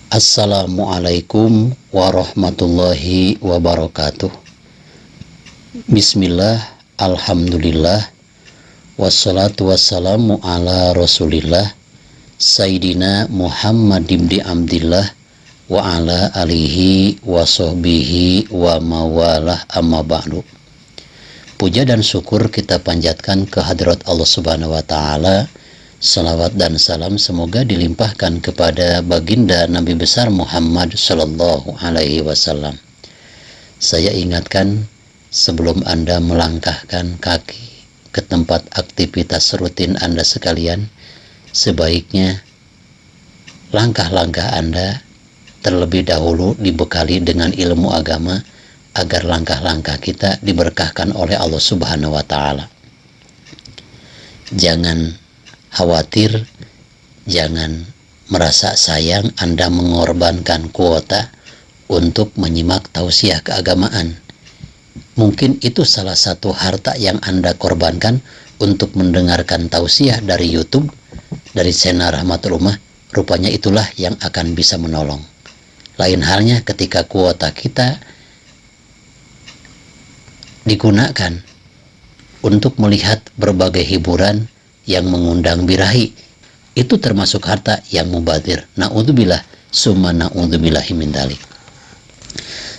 Assalamualaikum warahmatullahi wabarakatuh. Bismillah, alhamdulillah, wassalatu wassalamu ala rasulillah Sayyidina Muhammad ibn Abdillah wa ala alihi wa sahbihi wa mawalah amma ba'du. Puja dan syukur kita panjatkan kehadrat Allah Subhanahu wa Ta'ala. Salawat dan salam semoga dilimpahkan kepada baginda Nabi besar Muhammad Sallallahu Alaihi Wasallam. Saya ingatkan sebelum Anda melangkahkan kaki ke tempat aktivitas rutin Anda sekalian, sebaiknya langkah-langkah Anda terlebih dahulu dibekali dengan ilmu agama agar langkah-langkah kita diberkahkan oleh Allah Subhanahu wa Ta'ala. Jangan khawatir, jangan merasa sayang Anda mengorbankan kuota untuk menyimak tausiah keagamaan. Mungkin itu salah satu harta yang Anda korbankan untuk mendengarkan tausiah dari YouTube, dari channel Rahmatul Ummah. Rupanya itulah yang akan bisa menolong. Lain halnya ketika kuota kita digunakan untuk melihat berbagai hiburan yang mengundang birahi, itu termasuk harta yang mubadzir. Na'udzubillah, summa na'udzubillahi min dzalik.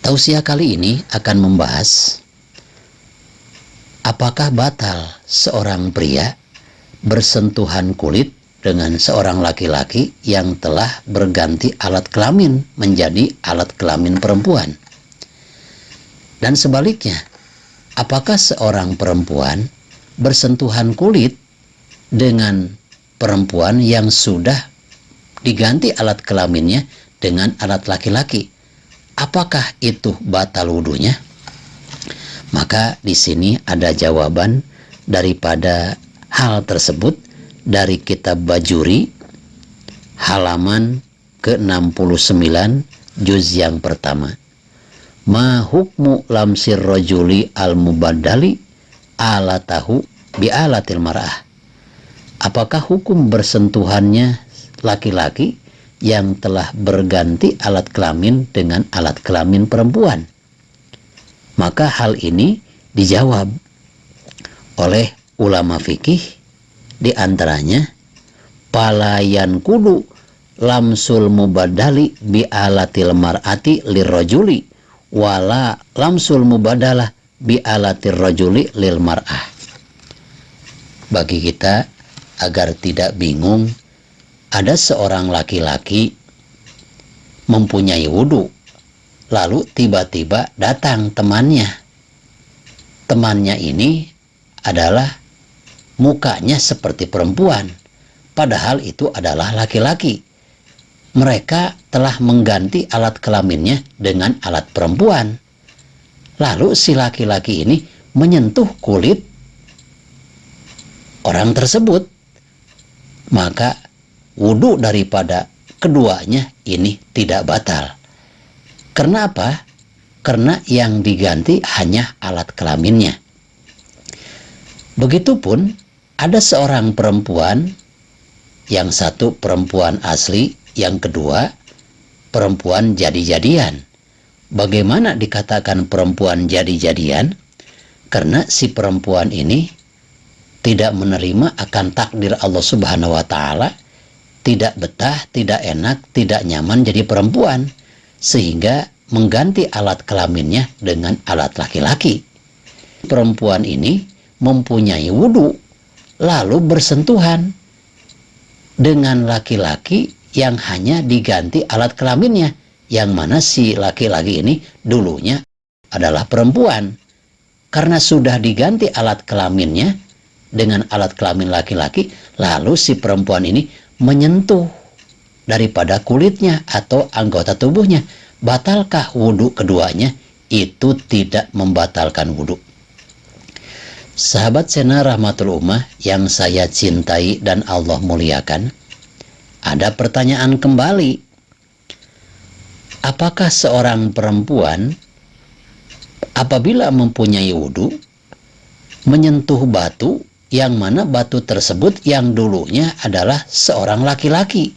Tausiah kali ini akan membahas apakah batal seorang pria bersentuhan kulit dengan seorang laki-laki yang telah berganti alat kelamin menjadi alat kelamin perempuan. Dan sebaliknya, apakah seorang perempuan bersentuhan kulit dengan perempuan yang sudah diganti alat kelaminnya dengan alat laki-laki, apakah itu batal wudunya? Maka di sini ada jawaban daripada hal tersebut dari kitab Bajuri halaman ke-69 juz yang pertama. Ma hukmu lamsir rajuli al-mubaddali alatahu bi alatil mar'ah. Apakah hukum bersentuhannya laki-laki yang telah berganti alat kelamin dengan alat kelamin perempuan? Maka hal ini dijawab oleh ulama fikih, di antaranya palayan kudu lamsul mubaddali bi alatil mar'ati lirrajuli wala lamsul mubadalah bi alatir rajuli lil mar'ah. Bagi kita agar tidak bingung, ada seorang laki-laki mempunyai wudhu, lalu tiba-tiba datang temannya. Temannya ini adalah mukanya seperti perempuan, padahal itu adalah laki-laki. Mereka telah mengganti alat kelaminnya dengan alat perempuan. Lalu si laki-laki ini menyentuh kulit orang tersebut. Maka wudhu daripada keduanya ini tidak batal. Karena apa? Karena yang diganti hanya alat kelaminnya. Begitupun ada seorang perempuan, yang satu perempuan asli, yang kedua perempuan jadi-jadian. Bagaimana dikatakan perempuan jadi-jadian? Karena si perempuan ini tidak menerima akan takdir Allah Subhanahu wa Ta'ala, tidak betah, tidak enak, tidak nyaman jadi perempuan, sehingga mengganti alat kelaminnya dengan alat laki-laki. Perempuan ini mempunyai wudhu, lalu bersentuhan dengan laki-laki yang hanya diganti alat kelaminnya, yang mana si laki-laki ini dulunya adalah perempuan. Karena sudah diganti alat kelaminnya dengan alat kelamin laki-laki, lalu si perempuan ini menyentuh daripada kulitnya atau anggota tubuhnya. Batalkah wudhu keduanya? Itu tidak membatalkan wudhu. Sahabat channel Rahmatul Ummah yang saya cintai dan Allah muliakan, ada pertanyaan kembali. Apakah seorang perempuan apabila mempunyai wudhu menyentuh batu yang mana batu tersebut yang dulunya adalah seorang laki-laki,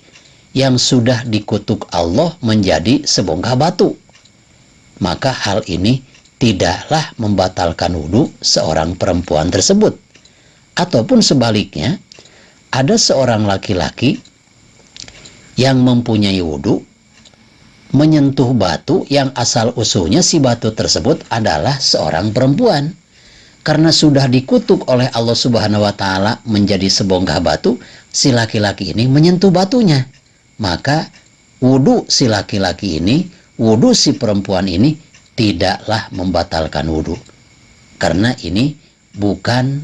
yang sudah dikutuk Allah menjadi sebongkah batu. Maka hal ini tidaklah membatalkan wudhu seorang perempuan tersebut. Ataupun sebaliknya, ada seorang laki-laki yang mempunyai wudhu menyentuh batu yang asal-usulnya si batu tersebut adalah seorang perempuan. Karena sudah dikutuk oleh Allah Subhanahu wa Ta'ala menjadi sebongkah batu, si laki-laki ini menyentuh batunya. Maka wudhu si laki-laki ini, wudhu si perempuan ini tidaklah membatalkan wudhu. Karena ini bukan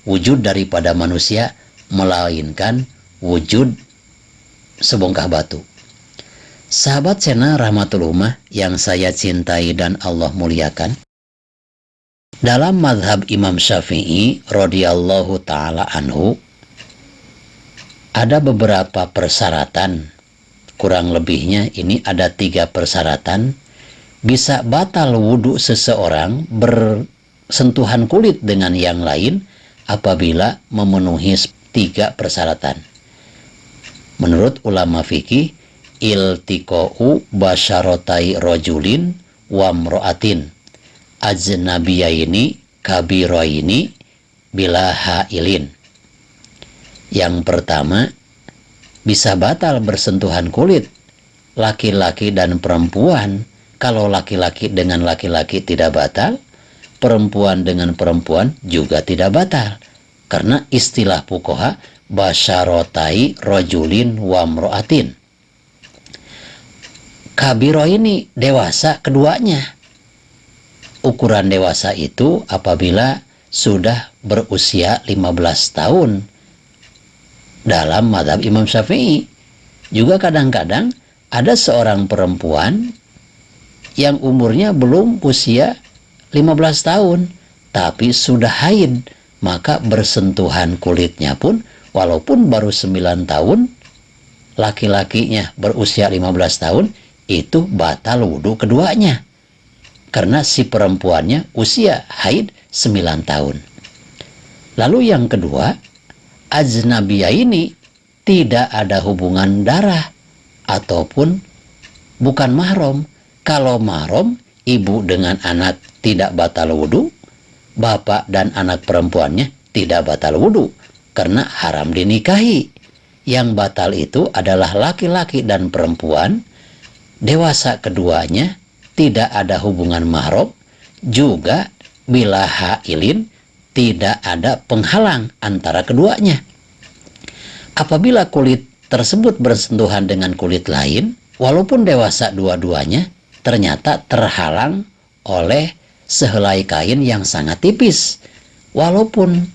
wujud daripada manusia, melainkan wujud sebongkah batu. Sahabat Sena Rahmatullah yang saya cintai dan Allah muliakan, dalam mazhab Imam Syafi'i radhiyallahu ta'ala anhu, ada beberapa persyaratan, kurang lebihnya ini ada 3 persyaratan, bisa batal wudhu seseorang bersentuhan kulit dengan yang lain apabila memenuhi 3 persyaratan. Menurut ulama fikih, iltiqa'u basyarotai rojulin wa mro'atin ajnabiyaini kabiroini bila hailin. Yang pertama, bisa batal bersentuhan kulit laki-laki dan perempuan. Kalau laki-laki dengan laki-laki tidak batal, perempuan dengan perempuan juga tidak batal. Karena istilah fuqaha basyarotai rojulin wa mro'atin. Kabiro ini dewasa keduanya. Ukuran dewasa itu apabila sudah berusia 15 tahun dalam mazhab Imam Syafi'i. Juga kadang-kadang ada seorang perempuan yang umurnya belum usia 15 tahun tapi sudah haid, maka bersentuhan kulitnya pun walaupun baru 9 tahun, laki-lakinya berusia 15 tahun, itu batal wudhu keduanya. Karena si perempuannya usia haid 9 tahun. Lalu yang kedua, ajnabiyah ini tidak ada hubungan darah ataupun bukan mahram. Kalau mahram, ibu dengan anak tidak batal wudhu, bapak dan anak perempuannya tidak batal wudhu karena haram dinikahi. Yang batal itu adalah laki-laki dan perempuan, dewasa keduanya, tidak ada hubungan mahram, juga bila hailin tidak ada penghalang antara keduanya. Apabila kulit tersebut bersentuhan dengan kulit lain, walaupun dewasa dua-duanya, ternyata terhalang oleh sehelai kain yang sangat tipis. Walaupun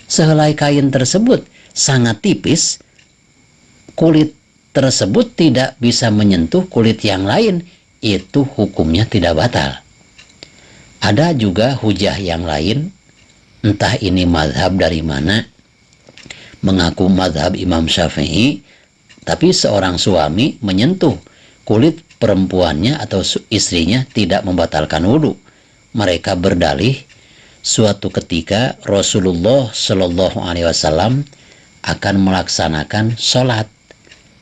sehelai kain tersebut sangat tipis, kulit tersebut tidak bisa menyentuh kulit yang lain, itu hukumnya tidak batal. Ada juga hujah yang lain, entah ini mazhab dari mana, mengaku mazhab Imam Syafi'i, tapi seorang suami menyentuh kulit perempuannya atau istrinya tidak membatalkan wudhu. Mereka berdalih, suatu ketika Rasulullah Shallallahu Alaihi Wasallam akan melaksanakan sholat.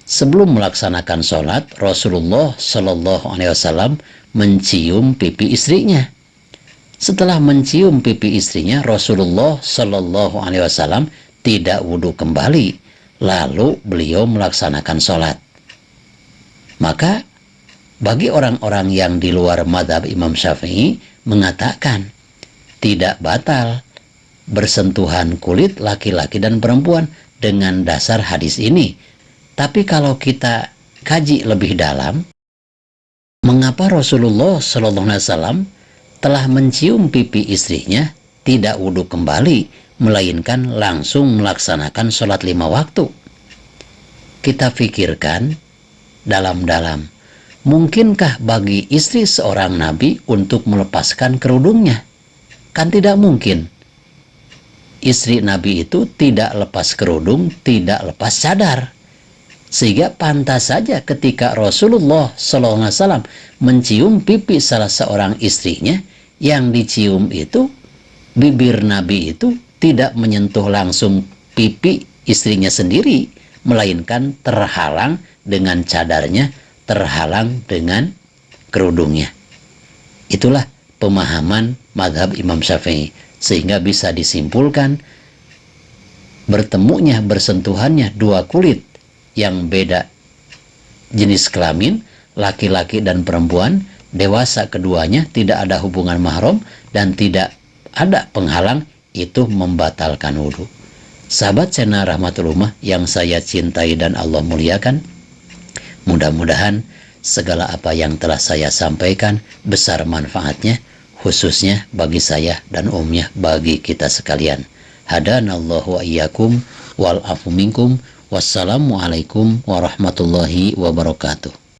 Sebelum melaksanakan sholat, Rasulullah Shallallahu Alaihi Wasallam mencium pipi istrinya. Setelah mencium pipi istrinya, Rasulullah Shallallahu Alaihi Wasallam tidak wudhu kembali, lalu beliau melaksanakan sholat. Maka bagi orang-orang yang di luar mazhab Imam Syafi'i mengatakan tidak batal bersentuhan kulit laki-laki dan perempuan dengan dasar hadis ini. Tapi kalau kita kaji lebih dalam, mengapa Rasulullah SAW telah mencium pipi istrinya tidak wudhu kembali, melainkan langsung melaksanakan sholat 5 waktu? Kita pikirkan dalam-dalam, mungkinkah bagi istri seorang nabi untuk melepaskan kerudungnya? Kan tidak mungkin. Istri nabi itu tidak lepas kerudung, tidak lepas cadar. Sehingga pantas saja ketika Rasulullah SAW mencium pipi salah seorang istrinya, yang dicium itu, bibir Nabi itu tidak menyentuh langsung pipi istrinya sendiri, melainkan terhalang dengan cadarnya, terhalang dengan kerudungnya. Itulah pemahaman mazhab Imam Syafi'i, sehingga bisa disimpulkan bertemunya, bersentuhannya dua kulit yang beda jenis kelamin, laki-laki dan perempuan, dewasa keduanya, tidak ada hubungan mahram dan tidak ada penghalang, itu membatalkan wudhu. Sahabat channel Rahmatul Ummah yang saya cintai dan Allah muliakan, mudah-mudahan segala apa yang telah saya sampaikan besar manfaatnya, khususnya bagi saya dan umumnya bagi kita sekalian. Hadanallahu wa iyyakum wal afu minkum. Wassalamualaikum warahmatullahi wabarakatuh.